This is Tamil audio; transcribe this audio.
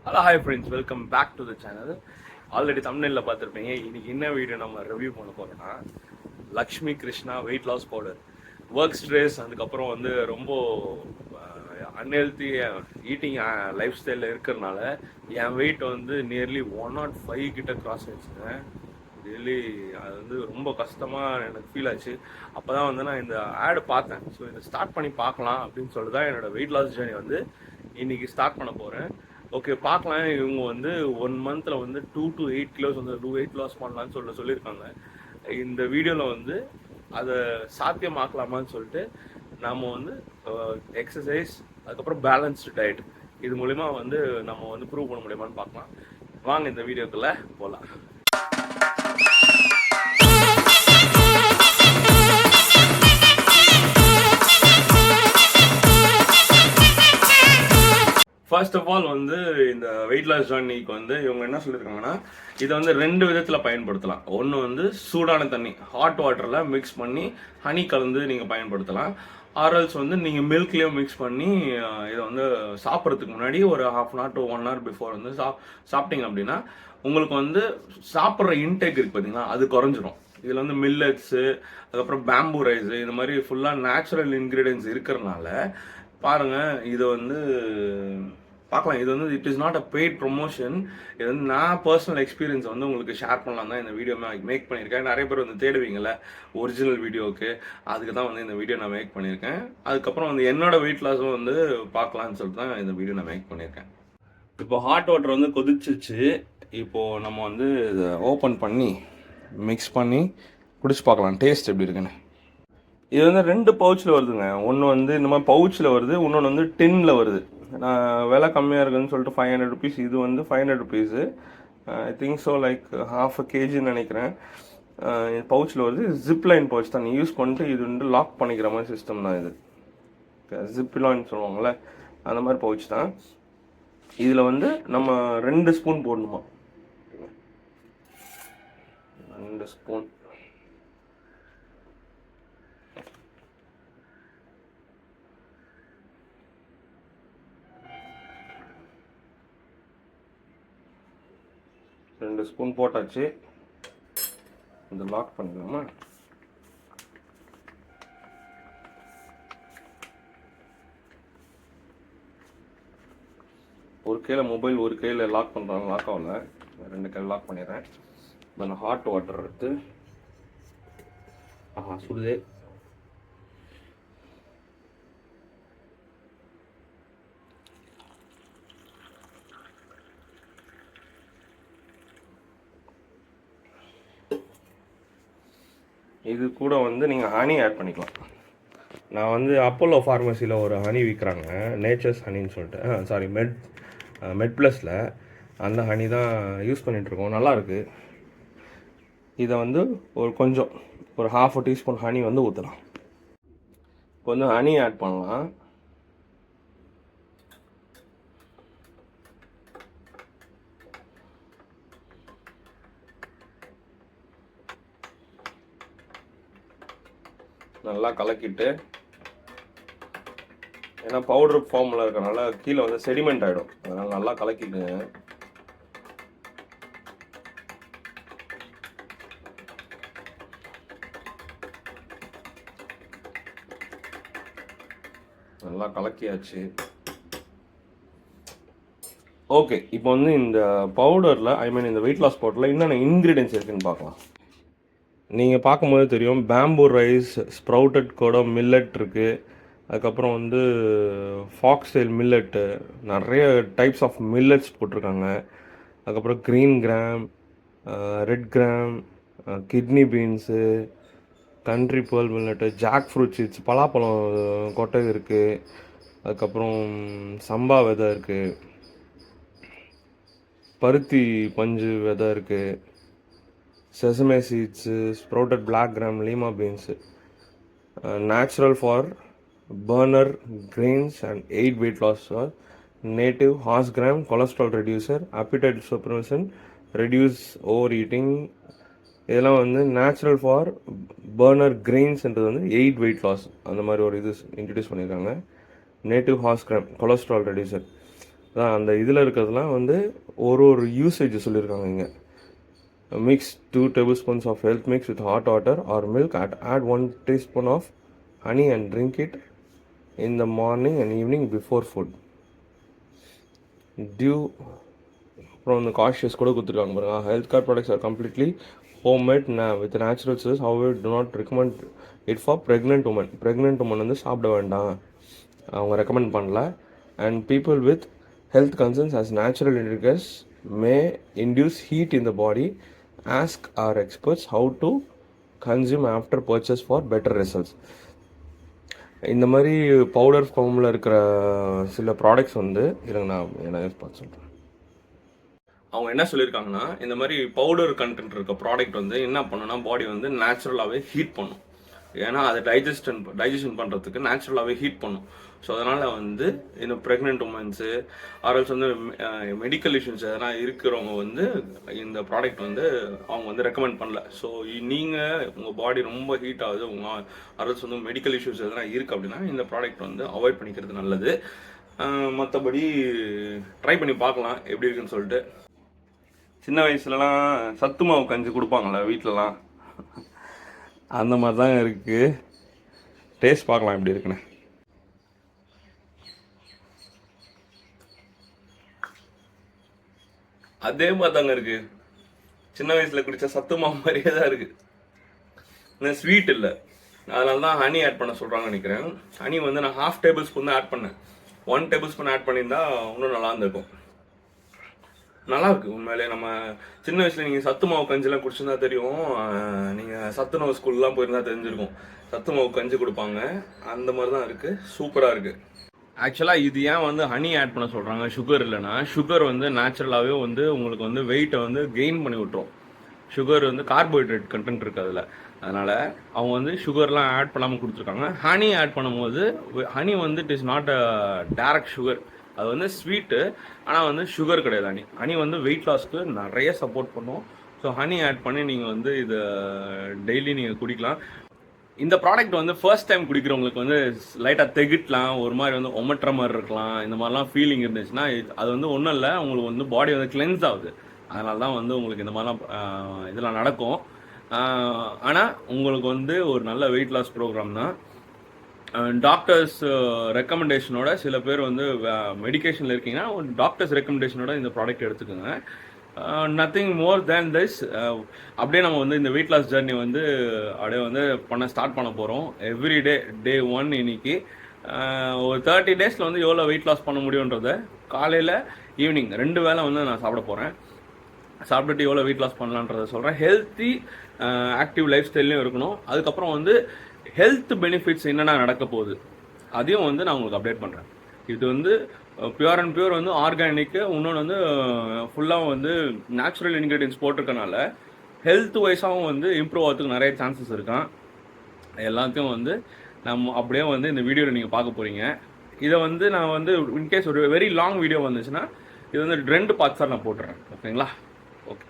Hello hi friends, welcome back to the channel. Already தமிழ்நில பார்த்துருப்பீங்க. இன்னைக்கு என்ன வீடியோ நம்ம ரிவ்யூ பண்ண போகிறோம்னா, Lakshmi Krishna weight loss powder. Work stress, அதுக்கப்புறம் வந்து ரொம்ப அன்ஹெல்த்தி ஈட்டிங் லைஃப் ஸ்டைலில் இருக்கிறதுனால என் வெயிட் வந்து நியர்லி 105 கிட்ட கிராஸ் ஆயிடுச்சுங்க. ரியலி அது வந்து ரொம்ப கஷ்டமாக எனக்கு ஃபீல் ஆச்சு. அப்போ தான் வந்து நான் இந்த ஆடு பார்த்தேன். ஸோ இதை ஸ்டார்ட் பண்ணி பார்க்கலாம் அப்படின்னு சொல்லிட்டு தான் என்னோடய வெயிட் லாஸ் ஜேர்னி வந்து இன்றைக்கி ஸ்டார்ட் பண்ண போகிறேன். ஓகே, பார்க்கலாம். இவங்க வந்து 1 மந்தில் வந்து 2 to 8 கிலோஸ் வந்து வெயிட் லாஸ் பண்ணலான்னு சொல்லியிருக்காங்க. இந்த வீடியோவில் வந்து அதை சாத்தியமாக்கலாமான்னு சொல்லிட்டு நம்ம வந்து எக்ஸசைஸ், அதுக்கப்புறம் பேலன்ஸ்டு டயட், இது மூலிமா வந்து நம்ம வந்து ப்ரூவ் பண்ண முடியுமான்னு பார்க்கலாம். வாங்க இந்த வீடியோக்குள்ளே போகலாம். ஃபர்ஸ்ட் ஆஃப் ஆல் வந்து இந்த வெயிட் லாஸ் ஜர்னிக்கு வந்து இவங்க என்ன சொல்லியிருக்காங்கன்னா, இதை வந்து 2 விதத்தில் பயன்படுத்தலாம். ஒன்று வந்து சூடான தண்ணி, ஹாட் வாட்டரில் மிக்ஸ் பண்ணி ஹனி கலந்து நீங்கள் பயன்படுத்தலாம். ஆர்எல்ஸ் வந்து நீங்கள் மில்க்லேயும் மிக்ஸ் பண்ணி இதை வந்து சாப்பிட்றதுக்கு முன்னாடி ஒரு 1/2 hour to 1 hour பிஃபோர் வந்து சாப்பிட்டீங்க அப்படின்னா உங்களுக்கு வந்து சாப்பிட்ற இன்டேக் இருக்குது பார்த்தீங்கன்னா, அது குறைஞ்சிரும். இதில் வந்து மில்லட்ஸு, அதுக்கப்புறம் பேம்பூ ரைஸு, இந்த மாதிரி ஃபுல்லாக நேச்சுரல் இன்க்ரீடியன்ஸ் இருக்கிறனால பாருங்கள். இதை வந்து பார்க்கலாம். இது வந்து it is not a paid promotion. இது வந்து நான் பர்சனல் எக்ஸ்பீரியன்ஸ் வந்து உங்களுக்கு ஷேர் பண்ணலாம் தான் இந்த வீடியோ மேக் பண்ணியிருக்கேன். நிறைய பேர் வந்து தேடுவீங்கள்ல ஒரிஜினல் வீடியோவுக்கு, அதுக்கு தான் வந்து இந்த வீடியோ நான் மேக் பண்ணியிருக்கேன். அதுக்கப்புறம் வந்து என்னோட வெயிட் லாஸும் வந்து பார்க்கலான்னு சொல்லிட்டு தான் இந்த வீடியோ நான் மேக் பண்ணியிருக்கேன். இப்போ ஹாட் வாட்டர் வந்து கொதிச்சிச்சு. இப்போது நம்ம வந்து இதை ஓப்பன் பண்ணி மிக்ஸ் பண்ணி குடிச்சு பார்க்கலாம் டேஸ்ட் எப்படி இருக்குன்னு. இது வந்து 2 பவுச்சில் வருதுங்க. ஒன்று வந்து இந்த மாதிரி பவுச்சில் வருது, இன்னொன்று வந்து டின்னில் வருது. நான் விலை கம்மியாக இருக்குதுன்னு சொல்லிட்டு 500 rupees. இது வந்து 500 rupees. I think so, like 1/2 kgன்னு நினைக்கிறேன். பவுச்சில் வருது. ஜிப்லைன் பவுச் தான். நீ யூஸ் பண்ணிட்டு இது வந்து லாக் பண்ணிக்கிற மாதிரி சிஸ்டம் தான் இது. ஜிப்லான்னு சொல்லுவாங்கள்ல, அந்த மாதிரி பவுச் தான். இதில் வந்து நம்ம 2 ஸ்பூன் போடணுமா, 2 ஸ்பூன். ரெண்டு ஸ்பூன் போட்டாச்சு. இந்த லாக் பண்ணிக்கலாமா. ஒரு கையில் மொபைல், ஒரு கையில் லாக் பண்ணுறாங்க. லாக் ஆகல, 2 கையில் லாக் பண்ணிடுறேன். நான் ஹாட் வாட்டர் எடுத்து, சுடுதே. இது கூட வந்து நீங்கள் ஹனி ஆட் பண்ணிக்கலாம். நான் வந்து அப்போலோ ஃபார்மசியில் ஒரு ஹனி விற்கிறாங்க, நேச்சர்ஸ் ஹனின்னு சொல்லிட்டு, மெட் ப்ளஸில் அந்த ஹனி தான் யூஸ் பண்ணிகிட்ருக்கோம். நல்லாயிருக்கு. இதை வந்து ஒரு 1/2 teaspoon ஹனி வந்து ஊற்றலாம். கொஞ்சம் ஹனி ஆட் பண்ணலாம். நல்லா கலக்கிட்டு, ஏன்னா பவுடர் ஃபார்மில் இருக்கிறனால கீழே வந்து செடிமெண்ட் ஆகிடும். அதனால் நல்லா கலக்கிட்டு நல்லா கலக்கியாச்சு. ஓகே, இப்போ வந்து இந்த பவுடரில், இந்த வெயிட் லாஸ் பவுடரில் என்னென்ன இன்க்ரீடியன்ஸ் இருக்குதுன்னு பார்க்கலாம். நீங்கள் பார்க்கும்போது தெரியும், பேம்பூ ரைஸ், ஸ்ப்ரவுட்டட் கூட மில்லட் இருக்குது. அதுக்கப்புறம் வந்து ஃபாக்ஸ்டெயில் மில்லட்டு, நிறைய டைப்ஸ் ஆஃப் மில்லட்ஸ் போட்டிருக்காங்க. அதுக்கப்புறம் green gram, red gram, kidney beans, country pearl millet, jackfruit seeds, பலாப்பழம் கொட்டை இருக்குது. அதுக்கப்புறம் சம்பா விதை இருக்குது, பருத்தி பஞ்சு விதை இருக்குது, sesame seeds, sprouted black gram, lima beans, natural for burner grains and aid weight loss, native horse gram, cholesterol reducer, appetite suppressant, reduce overeating. இதெல்லாம் வந்து நேச்சுரல் ஃபார் பர்னர் கிரெயின்ஸ்ன்றது வந்து 8 வெயிட் லாஸ் அந்த மாதிரி ஒரு இது இன்ட்ரடியூஸ் பண்ணியிருக்காங்க. Native hours gram cholesterol reducer. அந்த இதில் இருக்கிறதுலாம் வந்து ஒரு யூசேஜ் சொல்லியிருக்காங்க இங்கே. Mix 2 tablespoons of health mix with hot water or milk. Add 1 teaspoon of honey and drink it in the morning and evening before food. அப்புறம் வந்து காஷியஸ் கூட கொடுத்துருக்காங்க பாருங்க. Health care products are completely homemade with natural source. How to not recommend it for pregnant women. Pregnant women வந்து சாப்பிட வேண்டாம், அவங்க ரெக்கமெண்ட் பண்ணல. And people with health concerns as natural indicators may induce heat in the body. Ask our experts how to consume after purchase for better results. இந்த மாதிரி பவுடர் ஃபார்மில் இருக்கிற சில ப்ராடக்ட்ஸ் வந்து இருங்க, நான் என்ன பார்த்து சொல்கிறேன். அவங்க என்ன சொல்லியிருக்காங்கன்னா, இந்த மாதிரி பவுடர் கண்டென்ட் இருக்க ப்ராடக்ட் வந்து என்ன பண்ணுன்னா பாடி வந்து நேச்சுரலாகவே ஹீட் பண்ணும். ஏன்னா அதை டைஜஷன் பண்ணுறதுக்கு நேச்சுரலாகவே ஹீட் பண்ணும். ஸோ அதனால் வந்து இந்த ப்ரெக்னென்ட் உமன்ஸு ஆர்எல்ஸ் வந்து மெடிக்கல் இஷ்யூஸ் எதனா இருக்கிறவங்க வந்து இந்த ப்ராடக்ட் வந்து அவங்க வந்து ரெக்கமெண்ட் பண்ணல. ஸோ நீங்கள் உங்கள் பாடி ரொம்ப ஹீட் ஆகுது, உங்கள் ஆர்எல்ஸ் வந்து மெடிக்கல் இஷ்யூஸ் எதனா இருக்குது அப்படின்னா இந்த ப்ராடக்ட் வந்து அவாய்ட் பண்ணிக்கிறது நல்லது. மற்றபடி ட்ரை பண்ணி பார்க்கலாம் எப்படி இருக்குன்னு சொல்லிட்டு. சின்ன வயசுலலாம் சத்து மாவு கஞ்சி கொடுப்பாங்களே வீட்டிலலாம், அந்த மாதிரி தாங்க இருக்குது. டேஸ்ட் பார்க்கலாம் எப்படி இருக்குன்னு. அதே மாதிரி தாங்க இருக்குது. சின்ன வயசில் குடித்த சத்து மாவு மாதிரியே தான் இருக்குது. இந்த ஸ்வீட் இல்லை, அதனால தான் ஹனி ஆட் பண்ண சொல்கிறாங்கன்னு நினைக்கிறேன். ஹனி வந்து நான் 1/2 tablespoon தான் ஆட் பண்ணேன். 1 tablespoon ஆட் பண்ணியிருந்தா இன்னும் நல்லா இருந்திருக்கும். நல்லா இருக்குது உண்மையிலே. நம்ம சின்ன வயசில் நீங்கள் சத்து மாவு கஞ்சிலாம் குடிச்சிருந்தா தெரியும். நீங்கள் சத்துணவு ஸ்கூல்லாம் போயிருந்தா தெரிஞ்சிருக்கும். சத்து மாவு கஞ்சி கொடுப்பாங்க, அந்த மாதிரி தான் இருக்குது. சூப்பராக இருக்குது. ஆக்சுவலாக இது ஏன் வந்து ஹனி ஆட் பண்ண சொல்கிறாங்க, சுகர் இல்லைன்னா, சுகர் வந்து நேச்சுரலாகவே வந்து உங்களுக்கு வந்து வெயிட்டை வந்து கெயின் பண்ணி விட்டுரும். சுகர் வந்து கார்போஹைட்ரேட் கண்டென்ட் இருக்குது அதில். அதனால் அவங்க வந்து சுகர்லாம் ஆட் பண்ணாமல் கொடுத்துருக்காங்க. ஹனி ஆட் பண்ணும்போது ஹனி வந்து it is not a direct sugar, அது வந்து ஸ்வீட்டு, ஆனால் வந்து சுகர் கிடையாது. ஹனி வந்து வெயிட் லாஸ்க்கு நிறைய சப்போர்ட் பண்ணும். ஸோ ஹனி ஆட் பண்ணி நீங்கள் வந்து இதை டெய்லி நீங்கள் குடிக்கலாம். இந்த ப்ராடக்ட் வந்து ஃபர்ஸ்ட் டைம் குடிக்கிறவங்களுக்கு வந்து லைட்டாக தெகிட்டலாம், ஒரு மாதிரி வந்து ஒமட்டுற மாதிரி இருக்கலாம். இந்த மாதிரிலாம் ஃபீலிங் இருந்துச்சுன்னா அது வந்து ஒன்றும் இல்லை, உங்களுக்கு வந்து பாடி வந்து கிளென்ஸ் ஆகுது. அதனால தான் வந்து உங்களுக்கு இந்த மாதிரிலாம் இதெல்லாம் நடக்கும். ஆனால் உங்களுக்கு வந்து ஒரு நல்ல வெயிட் லாஸ் ப்ரோக்ராம் தான். டாக்டர்ஸ் ரெக்கமெண்டேஷனோட, சில பேர் வந்து மெடிக்கேஷனில் இருக்கீங்கன்னா டாக்டர்ஸ் ரெக்கமெண்டேஷனோட இந்த ப்ராடக்ட் எடுத்துக்கோங்க. Nothing more than this. அப்படியே நம்ம வந்து இந்த வெயிட் லாஸ் ஜர்னி வந்து அப்படியே வந்து ஸ்டார்ட் பண்ண போகிறோம். எவ்ரிடே டே 1 இன்னைக்கு. ஒரு 30 days வந்து எவ்வளோ வெயிட் லாஸ் பண்ண முடியுன்றதை காலையில் ஈவினிங் 2 வேளை வந்து நான் சாப்பிட போகிறேன். சாப்பிட்டுட்டு எவ்வளோ வெயிட் லாஸ் பண்ணலான்றதை சொல்கிறேன். ஹெல்த்தி ஆக்டிவ் லைஃப் ஸ்டைல்லையும் இருக்கணும். அதுக்கப்புறம் வந்து ஹெல்த் பெனிஃபிட்ஸ் என்னென்ன நடக்க போகுது அதையும் வந்து நான் உங்களுக்கு அப்டேட் பண்ணுறேன். இது வந்து பியூர் அண்ட் பியூர் வந்து ஆர்கானிக்கு, இன்னொன்று வந்து ஃபுல்லாக வந்து நேச்சுரல் இன்க்ரீடியன்ஸ் போட்டிருக்கனால ஹெல்த் வைஸாகவும் வந்து இம்ப்ரூவ் ஆகிறதுக்கு நிறைய சான்சஸ் இருக்கான். எல்லாத்தையும் வந்து நம்ம அப்படியே வந்து இந்த வீடியோவில் நீங்கள் பார்க்க போகிறீங்க. இதை வந்து நான் வந்து இன்கேஸ் ஒரு வெரி லாங் வீடியோ வந்துச்சுன்னா இது வந்து 2 பார்ட்ஸாக நான் போட்டுறேன். ஓகேங்களா? ஓகே.